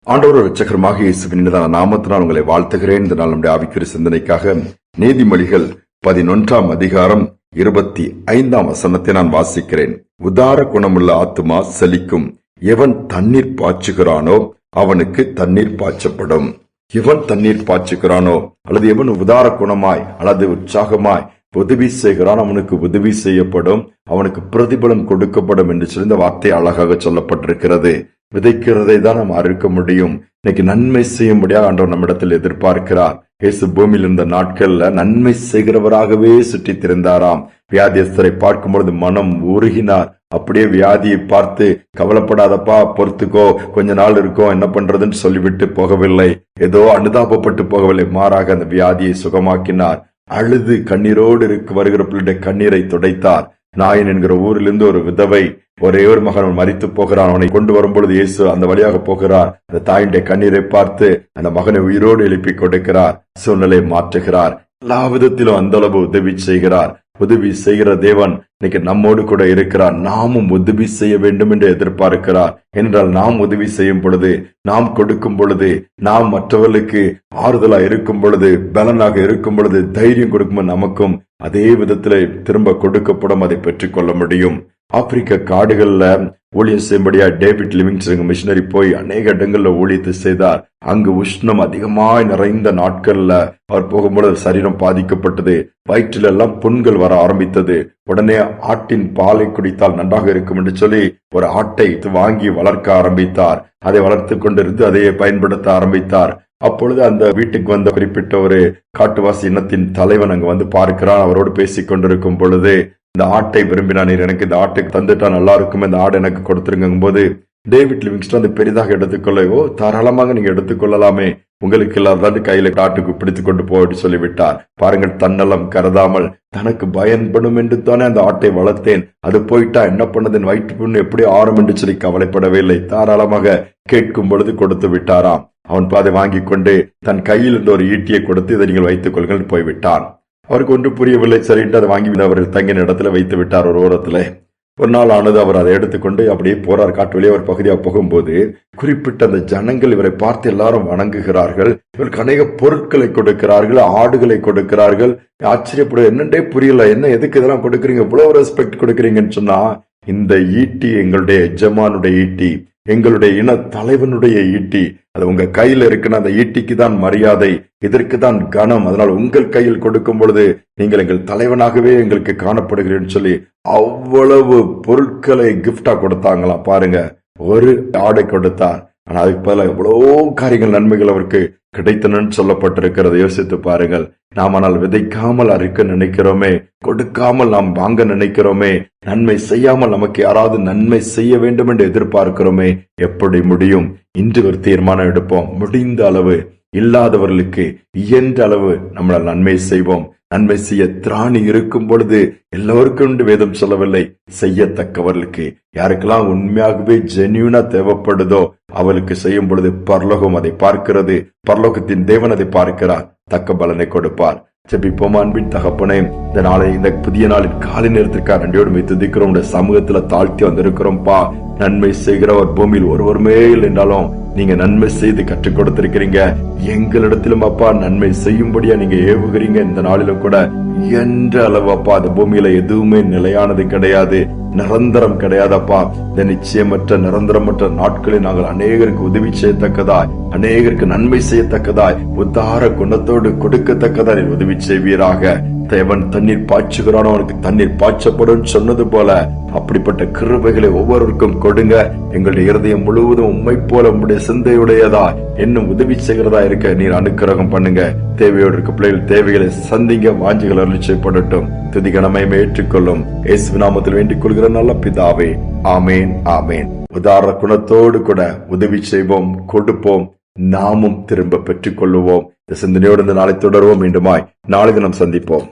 ஆண்டவர் இரட்சகருமாக இயேசுவின் நாமத்தினால் உங்களை வாழ்த்துகிறேன். இந்த நாள் நம்முடைய ஆவிக்குரிய சிந்தனைக்காக நீதிமொழிகள் 11ஆம் அதிகாரம் 25ஆம் வசனத்தை நான் வாசிக்கிறேன். உதார குணமுள்ள ஆத்துமா செழிக்கும். எவன் தண்ணீர் பாய்ச்சுகிறானோ அவனுக்கு தண்ணீர் பாய்ச்சப்படும். எவன் தண்ணீர் பாய்ச்சுகிறானோ அல்லது எவன் உதார குணமாய் அல்லது உற்சாகமாய் உதவி செய்கிறான் அவனுக்கு உதவி செய்யப்படும், அவனுக்கு பிரதிபலன் கொடுக்கப்படும் என்று சொல்லி இந்த வார்த்தை அழகாக சொல்லப்பட்டிருக்கிறது. விதைக்கிறதை தான் நாம் அறுக்க முடியும். இன்னைக்கு நன்மை செய்யும்படியாக ஆண்டவர் நம்மிடத்தில் எதிர்பார்க்கிறார். இயேசு பூமியில் இருந்த நாட்கள்ல நன்மை செய்கிறவராகவே சுற்றி திரிந்தாராம். வியாதியஸ்தரை பார்க்கும் பொழுது மனம் உருகினார். அப்படியே வியாதியை பார்த்து கவலைப்படாதப்பா, பொறுத்துக்கோ, கொஞ்ச நாள் இருக்கும், என்ன பண்றதுன்னு சொல்லிவிட்டு போகவில்லை. ஏதோ அனுதாபப்பட்டு போகவில்லை. மாறாக அந்த வியாதியை சுகமாக்கினார். அழுது கண்ணீரோடு வருகிற பிள்ளைடைய கண்ணீரை துடைத்தார். நாயன் என்கிற ஊரிலிருந்து ஒரு விதவை, ஒரே ஒரு மகன் மரித்து போகிறான். அவனை கொண்டு வரும்பொழுது இயேசு அந்த வழியாக போகிறார். அந்த தாயுடைய கண்ணீரை பார்த்து அந்த மகனை உயிரோடு எழுப்பி கொடுக்கிறார். சூழ்நிலை மாற்றுகிறார். எல்லா விதத்திலும் அந்த அளவு உதவி செய்கிறார். உதவி செய்கிற தேவன் இன்னைக்கு நம்மோடு கூட இருக்கிறார். நாமும் உதவி செய்ய வேண்டும் என்று எதிர்பார்க்கிறார். என்றால் நாம் உதவி செய்யும் பொழுது, நாம் கொடுக்கும் பொழுது, நாம் மற்றவர்களுக்கு ஆறுதலா இருக்கும் பொழுது, பலனாக இருக்கும் பொழுது, தைரியம் கொடுக்கும் நமக்கும் அதே விதத்திலே திரும்ப கொடுக்கப்படும். அதை பெற்றுக் கொள்ள முடியும். ஆப்பிரிக்க காடுகள்ல ஊழியம் செய்யும்படியா டேவிட் லிவிங்ஸ்டன் மிஷனரி போய் அநேக இடங்கள்ல ஊழியத்தை செய்தார். அங்கு உஷ்ணம் அதிகமாய் நிறைந்த நாட்கள்ல அவர் போகும்போது சரீரம் பாதிக்கப்பட்டது. வயிற்றில் எல்லாம் புண்கள் வர ஆரம்பித்தது. உடனே ஆட்டின் பாலை குடித்தால் நன்றாக இருக்கும் என்று சொல்லி ஒரு ஆட்டை வாங்கி வளர்க்க ஆரம்பித்தார். அதை வளர்த்து கொண்டிருந்து அதை பயன்படுத்த ஆரம்பித்தார். அப்பொழுது அந்த வீட்டுக்கு வந்த குறிப்பிட்ட ஒரு காட்டுவாசி இனத்தின் தலைவன் அங்க வந்து பார்க்கிறான். அவரோடு பேசிக் கொண்டிருக்கும் பொழுது, இந்த ஆட்டை விரும்பினான், எனக்கு இந்த ஆட்டுக்கு தந்துட்டா நல்லா இருக்கும், இந்த ஆடு எனக்கு கொடுத்துருங்கும் போது டேவிட் லிவிங்ஸ்டன் அதை பெரிதாக எடுத்துக்கொள்ளவோ, தாராளமாக நீங்க எடுத்துக்கொள்ளலாமே, உங்களுக்கு இல்லாத கையில ஆட்டுக்கு பிடித்துக் கொண்டு போய் சொல்லிவிட்டார். பாருங்கள், தன்னலம் கருதாமல் தனக்கு பயன்படும் என்று தானே அந்த ஆட்டை வளர்த்தேன், அது போயிட்டா என்ன பண்ணது, வயிற்று புண்ணு எப்படி ஆறும் என்று சொல்லி கவலைப்படவே இல்லை. தாராளமாக கேட்கும் பொழுது கொடுத்து விட்டாராம். அவன் பாதை வாங்கி கொண்டு தன் கையில் இருந்த ஒரு ஈட்டியை கொடுத்து, இதை நீங்கள் வைத்துக் கொள்ளுங்கள் போய்விட்டான். அவருக்கு ஒன்று புரியவில்லை. சரின்ட்டு அதை வாங்கி அவர்கள் தங்கின இடத்துல வைத்து விட்டார். ஒரு ஓரத்துல ஒரு நாள் ஆனது. அவர் அதை எடுத்துக்கொண்டு அப்படியே போறார். காட்டு வழியே ஒரு பகுதியாக போகும்போது குறிப்பிட்ட அந்த ஜனங்கள் இவரை பார்த்து எல்லாரும் வணங்குகிறார்கள். இவருக்கு அநேக பொருட்களை கொடுக்கிறார்கள், ஆடுகளை கொடுக்கிறார்கள். ஆச்சரியப்பட என்னண்டே புரியல, என்ன எதுக்கு இதெல்லாம் கொடுக்குறீங்க, இவ்வளவு ரெஸ்பெக்ட் கொடுக்குறீங்கன்னு சொன்னா, இந்த ஈட்டி எங்களுடைய எஜமானுடைய ஈட்டி, எங்களுடைய இன தலைவனுடைய ஈட்டி, அது உங்க கையில இருக்குன்னா அந்த ஈட்டிக்கு தான் மரியாதை, இதற்கு தான் கனம். அதனால் உங்கள் கையில் கொடுக்கும் பொழுது நீங்கள் எங்கள் தலைவனாகவே எங்களுக்கு காணப்படுகிறேன்னு சொல்லி அவ்வளவு பொருட்களை கிஃப்டா கொடுத்தாங்களாம். பாருங்க, ஒரு ஆடை கொடுத்தார், ஆனா அதுக்கு பதிலாக எவ்வளவோ காரியங்கள், நன்மைகள் அவருக்கு கிடைத்தனன்னு சொல்லப்பட்டிருக்கிறது. யோசித்து பாருங்கள். நாம் ஆனால் விதைக்காமல் அறுக்க நினைக்கிறோமே, கொடுக்காமல் நாம் வாங்க நினைக்கிறோமே, நன்மை செய்யாமல் நமக்கு யாராவது நன்மை செய்ய வேண்டும் என்று எதிர்பார்க்கிறோமே, எப்படி முடியும்? இன்று ஒரு தீர்மானம் எடுப்போம். முடிந்த அளவு, இல்லாதவர்களுக்கு இயன்ற அளவு நம்மளால் நன்மை செய்வோம். நன்மை செய்ய திராணி இருக்கும் பொழுது எல்லோருக்கும் வேதம் சொல்லவில்லை, செய்யத்தக்கவர்களுக்கு, யாருக்கெல்லாம் உண்மையாகவே ஜென்யூனா தேவைப்படுதோ அவளுக்கு செய்யும் பொழுது பரலோகம் அதை பார்க்கிறது. பரலோகத்தின் தேவன் அதை பார்க்கிறார், தக்க பலனை கொடுப்பார். ஜெபிப்போம். அன்பின் தகப்பனே, இந்த நாளை, இந்த புதிய நாளின் காலை நேரத்திற்காக நன்றியோடு துதிக்கிறோம். உடைய சமூகத்துல தாழ்த்தி வந்திருக்கிறோம்ப்பா. நன்மை செய்கிறவர் பூமியில் ஒருவருமே இல்லை என்றாலும் நீங்க நன்மை செய்து கற்றுக் கொடுத்திருக்கிறீங்க. எங்களிடத்திலும் அப்பா நன்மை செய்யும்படியா நீங்க ஏவுகிறீங்க. இந்த நாளிலும் கூட என்ற அளவு அப்பா, அந்த பூமியில எதுவுமே நிலையானது கிடையாது, நிரந்தரம் கிடையாதப்பா. இந்த நிச்சயமற்ற நிரந்தரமற்ற நாட்களில் நாங்கள் அநேகருக்கு உதவி செய்யத்தக்கதாய், அநேகருக்கு நன்மை செய்யத்தக்கதாய், உத்தார குணத்தோடு கொடுக்கத்தக்கதாய் உதவி செய்வீராக. தேவன் தண்ணீர் பாய்ச்சுகிறானோ அவனுக்கு தண்ணீர் பாய்ச்சப்படும் சொன்னது போல அப்படிப்பட்ட கிருபைகளை ஒவ்வொருவருக்கும் கொடுங்க. எங்களுடைய இருதயம் முழுவதும் உம்மை போல உம்முடைய சிந்தையுடையதா இன்னும் உதவி செய்கிறதா இருக்க நீர் அனுக்கிரகம் பண்ணுங்க. தேவையோடு இருக்க பிள்ளைகள் தேவைகளை சந்திங்க, வாஞ்சிகள் அருள் செய்யப்படட்டும். துதிகனமை ஏற்றுக்கொள்ளும் இயேசு நாமத்தில் வேண்டிக் கொள்கிற நல்ல பிதாவே, ஆமேன், ஆமேன். உதார குணத்தோடு கூட உதவி செய்வோம், கொடுப்போம், நாமும் திரும்ப பெற்றுக் கொள்ளுவோம். இந்த சிந்தனையோடு இந்த நாளை தொடர்வோம். மீண்டுமாய் நாளை தினம் சந்திப்போம்.